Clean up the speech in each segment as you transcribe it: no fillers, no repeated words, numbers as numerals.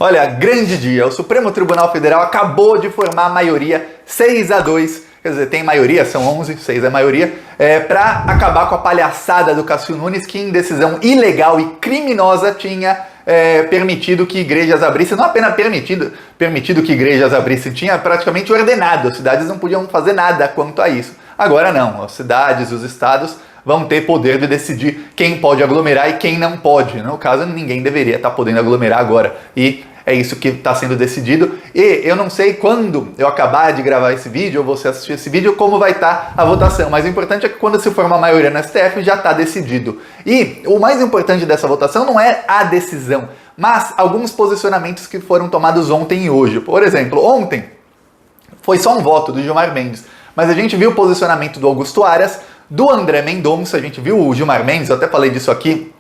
Olha, grande dia. O Supremo Tribunal Federal acabou de formar a maioria 6-2. Quer dizer, tem maioria, são 11, 6 é maioria, para acabar com a palhaçada do Cássio Nunes, que em decisão ilegal e criminosa tinha permitido que igrejas abrissem, não apenas permitido que igrejas abrissem, tinha praticamente ordenado, as cidades não podiam fazer nada quanto a isso. Agora não, as cidades, os estados vão ter poder de decidir quem pode aglomerar e quem não pode. No caso, ninguém deveria estar podendo aglomerar agora. E é isso que está sendo decidido. E eu não sei quando eu acabar de gravar esse vídeo, ou você assistir esse vídeo, como vai estar a votação. Mas o importante é que quando se formar a maioria no STF, já está decidido. E o mais importante dessa votação não é a decisão, mas alguns posicionamentos que foram tomados ontem e hoje. Por exemplo, ontem foi só um voto do Gilmar Mendes, mas a gente viu o posicionamento do Augusto Aras, do André Mendonça, a gente viu o Gilmar Mendes, eu até falei disso aqui,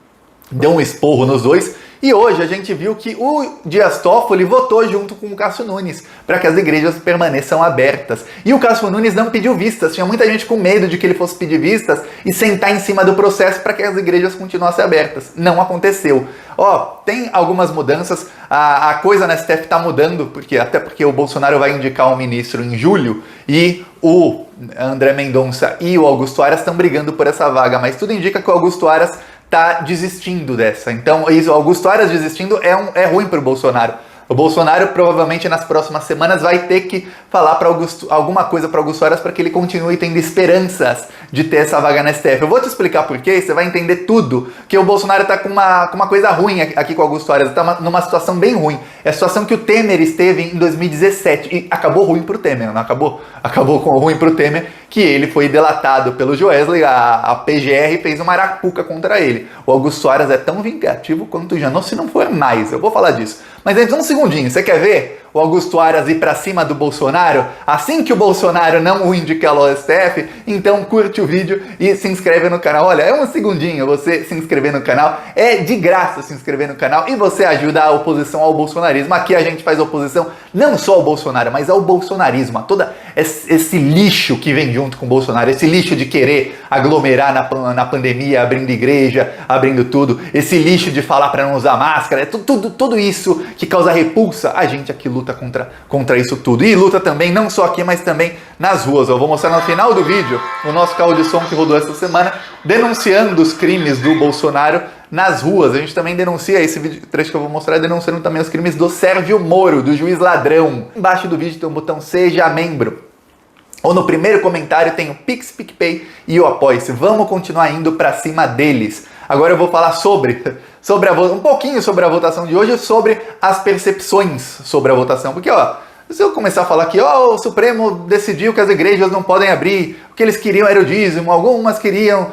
deu um esporro nos dois, e hoje a gente viu que o Dias Toffoli votou junto com o Cássio Nunes para que as igrejas permaneçam abertas. E o Cássio Nunes não pediu vistas, tinha muita gente com medo de que ele fosse pedir vistas e sentar em cima do processo para que as igrejas continuassem abertas. Não aconteceu. Tem algumas mudanças, a coisa na STF está mudando, até porque o Bolsonaro vai indicar um ministro em julho e o André Mendonça e o Augusto Aras estão brigando por essa vaga, mas tudo indica que o Augusto Aras está desistindo dessa. Então, isso, o Augusto Aras desistindo é ruim para o Bolsonaro. O Bolsonaro provavelmente nas próximas semanas vai ter que falar alguma coisa para Augusto Aras para que ele continue tendo esperanças de ter essa vaga na STF. Eu vou te explicar por quê, você vai entender tudo, que o Bolsonaro está com uma coisa ruim aqui com o Augusto Aras, está numa situação bem ruim. É a situação que o Temer esteve em 2017 e acabou ruim para o Temer, não acabou? Acabou com ruim para o Temer, que ele foi delatado pelo Joesley, a PGR fez uma arapuca contra ele. O Augusto Aras é tão vingativo quanto o Janot, se não for mais, eu vou falar disso. Mas antes, um segundinho, você quer ver o Augusto Aras ir pra cima do Bolsonaro? Assim que o Bolsonaro não o indicar ao STF, então curte o vídeo e se inscreve no canal. Olha, é um segundinho você se inscrever no canal, é de graça se inscrever no canal e você ajuda a oposição ao bolsonarismo. Aqui a gente faz oposição não só ao Bolsonaro, mas ao bolsonarismo, a todo esse lixo que vem junto com o Bolsonaro, esse lixo de querer aglomerar na pandemia, abrindo igreja, abrindo tudo, esse lixo de falar para não usar máscara, tudo isso que causa repulsa, a gente aqui luta contra isso tudo. E luta também, não só aqui, mas também nas ruas. Eu vou mostrar no final do vídeo o nosso carro de som que rodou essa semana, denunciando os crimes do Bolsonaro nas ruas. A gente também denuncia, esse vídeo, trecho que eu vou mostrar, denunciando também os crimes do Sérgio Moro, do juiz ladrão. Embaixo do vídeo tem um botão Seja Membro. Ou no primeiro comentário tem o Pix, PicPay e o Apoie-se. Vamos continuar indo pra cima deles. Agora eu vou falar um pouquinho sobre a votação de hoje, sobre as percepções sobre a votação. Porque, se eu começar a falar que o Supremo decidiu que as igrejas não podem abrir, o que eles queriam era o dízimo, algumas queriam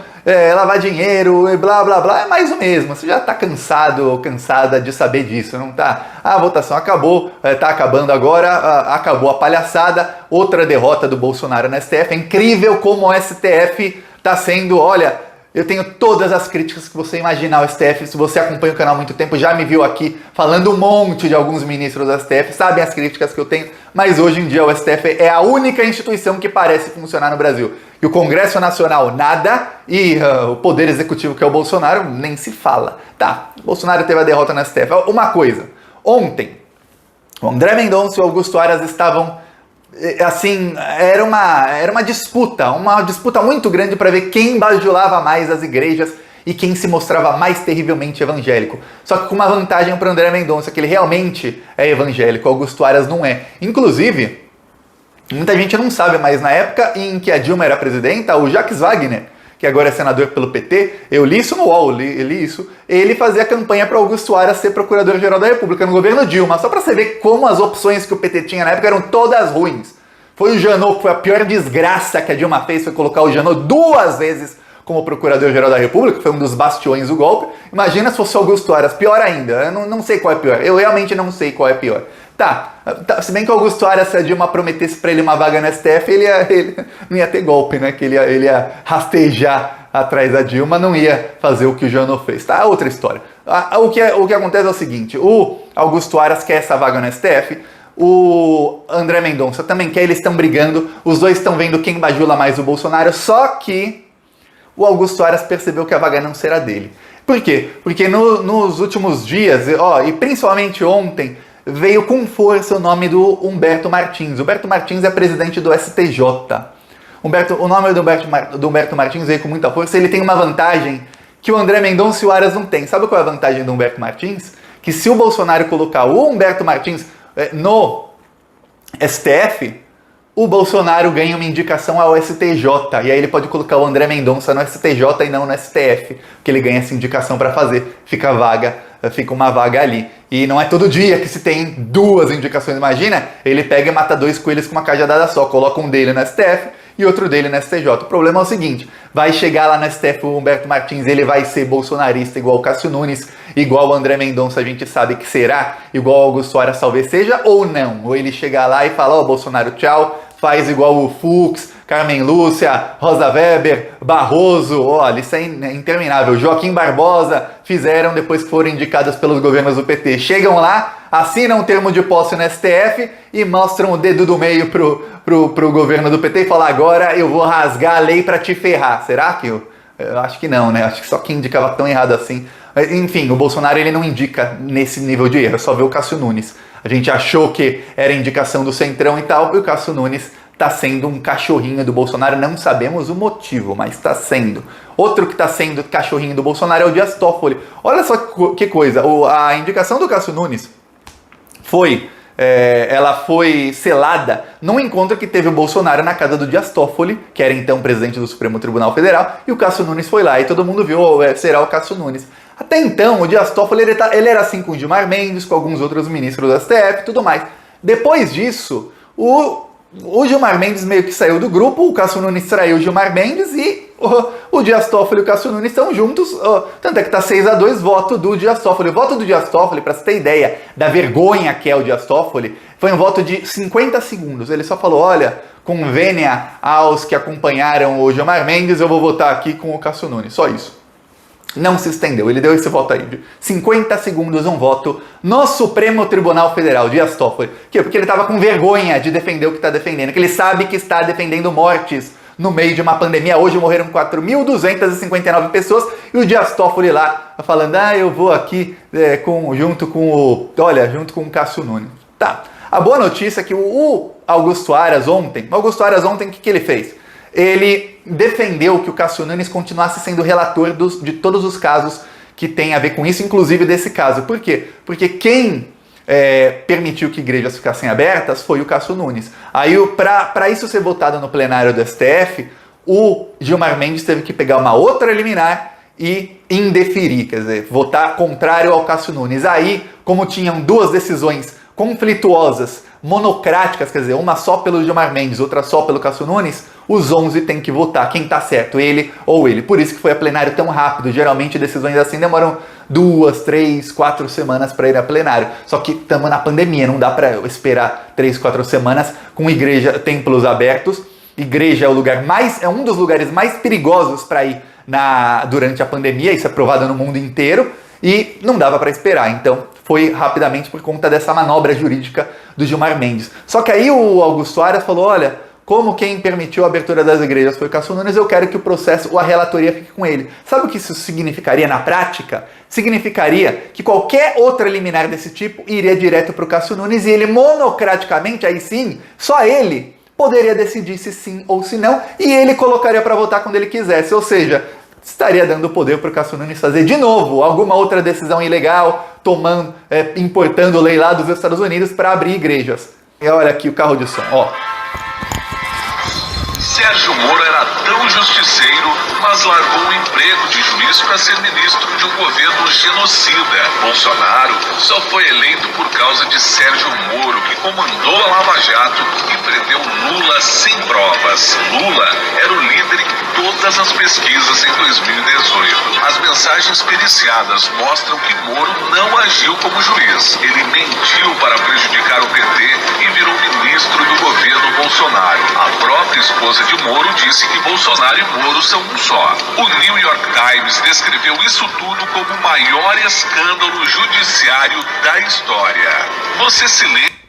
lavar dinheiro e blá blá blá, é mais o mesmo. Você já está cansado ou cansada de saber disso, não tá? A votação acabou, está acabando agora, acabou a palhaçada, outra derrota do Bolsonaro na STF. É incrível como o STF está sendo, olha, eu tenho todas as críticas que você imaginar ao STF. Se você acompanha o canal há muito tempo, já me viu aqui falando um monte de alguns ministros do STF, sabem as críticas que eu tentenho, mas hoje em dia o STF é a única instituição que parece funcionar no Brasil. E o Congresso Nacional nada, e o Poder Executivo, que é o Bolsonaro, nem se fala. Tá, o Bolsonaro teve a derrota no STF. Uma coisa, ontem, o André Mendonça e o Augusto Aras estavam assim, era uma disputa muito grande para ver quem bajulava mais as igrejas e quem se mostrava mais terrivelmente evangélico. Só que com uma vantagem para o André Mendonça, que ele realmente é evangélico, Augusto Aras não é. Inclusive, muita gente não sabe, mas na época em que a Dilma era presidenta, o Jacques Wagner, que agora é senador pelo PT, eu li isso no UOL, li isso, ele fazia campanha para Augusto Aras ser procurador-geral da República no governo Dilma, só para você ver como as opções que o PT tinha na época eram todas ruins. Foi o Janot, que foi a pior desgraça que a Dilma fez, foi colocar o Janot 2 vezes como procurador-geral da República, que foi um dos bastiões do golpe. Imagina se fosse o Augusto Aras, pior ainda, eu não sei qual é pior, eu realmente não sei qual é pior. Tá, se bem que o Augusto Aras, se a Dilma prometesse para ele uma vaga no STF, ele não ia ter golpe, né? Que ele ia rastejar atrás da Dilma, não ia fazer o que o Janot fez. Tá, outra história. O que acontece é o seguinte, o Augusto Aras quer essa vaga no STF, o André Mendonça também quer, eles estão brigando, os dois estão vendo quem bajula mais o Bolsonaro, só que o Augusto Aras percebeu que a vaga não será dele. Por quê? Porque nos últimos dias, e principalmente ontem, veio com força o nome do Humberto Martins. Humberto Martins é presidente do STJ. O nome do Humberto Martins veio com muita força. Ele tem uma vantagem que o André Mendonça e o Aras não tem. Sabe qual é a vantagem do Humberto Martins? Que se o Bolsonaro colocar o Humberto Martins no STF, o Bolsonaro ganha uma indicação ao STJ, e aí ele pode colocar o André Mendonça no STJ e não no STF, porque ele ganha essa indicação para fazer, fica uma vaga ali. E não é todo dia que se tem duas indicações, imagina, ele pega e mata dois coelhos com uma cajadada só, coloca um dele no STF e outro dele no STJ. O problema é o seguinte, vai chegar lá no STF o Humberto Martins, ele vai ser bolsonarista igual o Cássio Nunes, igual o André Mendonça, a gente sabe que será, igual o Augusto Aras talvez seja, ou não. Ou ele chegar lá e fala, ó, Bolsonaro, tchau, faz igual o Fux, Carmen Lúcia, Rosa Weber, Barroso, olha, isso é interminável. Joaquim Barbosa fizeram depois que foram indicados pelos governos do PT. Chegam lá, assinam um termo de posse no STF e mostram o dedo do meio pro governo do PT e falam, agora eu vou rasgar a lei para te ferrar. Será que eu acho que não, né? Acho que só quem indicava tão errado assim. Enfim, o Bolsonaro ele não indica nesse nível de erro, só vê o Cássio Nunes. A gente achou que era indicação do Centrão e tal, e o Cássio Nunes está sendo um cachorrinho do Bolsonaro, não sabemos o motivo, mas está sendo. Outro que está sendo cachorrinho do Bolsonaro é o Dias Toffoli. Olha só que coisa, a indicação do Cássio Nunes ela foi selada num encontro que teve o Bolsonaro na casa do Dias Toffoli, que era então presidente do Supremo Tribunal Federal, e o Cássio Nunes foi lá, e todo mundo viu, será o Cássio Nunes. Até então, o Dias Toffoli ele era assim com o Gilmar Mendes, com alguns outros ministros do STF e tudo mais. Depois disso, o Gilmar Mendes meio que saiu do grupo, o Cássio Nunes traiu o Gilmar Mendes e o Dias Toffoli e o Cássio Nunes estão juntos, tanto é que tá 6-2, voto do Dias Toffoli. O voto do Dias Toffoli, para você ter ideia da vergonha que é o Dias Toffoli, foi um voto de 50 segundos. Ele só falou, olha, convênia aos que acompanharam o Gilmar Mendes, eu vou votar aqui com o Cássio Nunes, só isso. Não se estendeu, ele deu esse voto aí, de 50 segundos, um voto no Supremo Tribunal Federal, Dias Toffoli. Por quê? Porque ele estava com vergonha de defender o que está defendendo, que ele sabe que está defendendo mortes no meio de uma pandemia. Hoje morreram 4.259 pessoas e o Dias Toffoli lá falando, eu vou aqui junto com o Cássio Nunes. Tá, a boa notícia é que o Augusto Aras ontem, o que ele fez? Ele defendeu que o Cássio Nunes continuasse sendo relator de todos os casos que tem a ver com isso, inclusive desse caso. Por quê? Porque quem permitiu que igrejas ficassem abertas foi o Cássio Nunes. Aí, para isso ser votado no plenário do STF, o Gilmar Mendes teve que pegar uma outra liminar e indeferir, quer dizer, votar contrário ao Cássio Nunes. Aí, como tinham duas decisões conflituosas, monocráticas, quer dizer, uma só pelo Gilmar Mendes, outra só pelo Cássio Nunes, os 11 têm que votar quem tá certo, ele ou ele. Por isso que foi a plenário tão rápido. Geralmente decisões assim demoram 2, 3, 4 semanas para ir a plenário. Só que estamos na pandemia, não dá para esperar 3, 4 semanas com templos abertos. Igreja é um dos lugares mais perigosos para ir durante a pandemia, isso é provado no mundo inteiro, e não dava para esperar. Então foi rapidamente por conta dessa manobra jurídica do Gilmar Mendes. Só que aí o Augusto Aras falou, olha, como quem permitiu a abertura das igrejas foi o Cássio Nunes, eu quero que o processo, a relatoria fique com ele. Sabe o que isso significaria na prática? Significaria que qualquer outra liminar desse tipo iria direto para o Cássio Nunes e ele monocraticamente, aí sim, só ele poderia decidir se sim ou se não, e ele colocaria para votar quando ele quisesse. Ou seja, estaria dando poder para o Cássio Nunes fazer de novo alguma outra decisão ilegal, importando lei lá dos Estados Unidos para abrir igrejas. E olha aqui o carro de som, ó. Sérgio Moro era tão justiceiro, mas largou o emprego de juiz para ser ministro de um governo genocida. Bolsonaro só foi eleito por causa de Sérgio Moro, que comandou a Lava Jato e prendeu Lula sem provas. Lula era o líder em todas as pesquisas em 2018. As mensagens periciadas mostram que Moro não agiu como juiz. Ele mentiu para prejudicar o PT e virou ministro do governo Bolsonaro. A própria esposa de Moro disse que Bolsonaro e Moro são um só. O New York Times descreveu isso tudo como o maior escândalo judiciário da história. Você se lembra?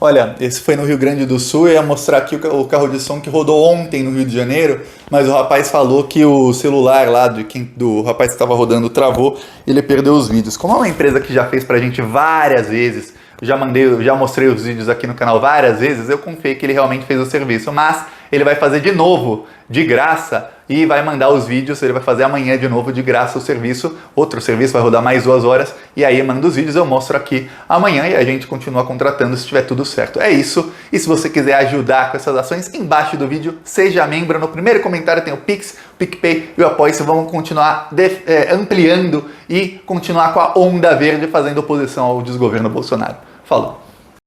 Olha, esse foi no Rio Grande do Sul, eu ia mostrar aqui o carro de som que rodou ontem no Rio de Janeiro, mas o rapaz falou que o celular lá do rapaz que estava rodando travou, ele perdeu os vídeos. Como é uma empresa que já fez pra gente várias vezes, já mostrei os vídeos aqui no canal várias vezes, eu confiei que ele realmente fez o serviço, mas ele vai fazer de novo, de graça, e vai mandar os vídeos, ele vai fazer amanhã de novo de graça o serviço, outro serviço, vai rodar mais 2 horas, e aí manda os vídeos, eu mostro aqui amanhã e a gente continua contratando se tiver tudo certo. É isso, e se você quiser ajudar com essas ações, embaixo do vídeo, seja membro, no primeiro comentário tem o Pix, o PicPay e o Apoia-se, vamos continuar ampliando e continuar com a onda verde fazendo oposição ao desgoverno Bolsonaro. Falou!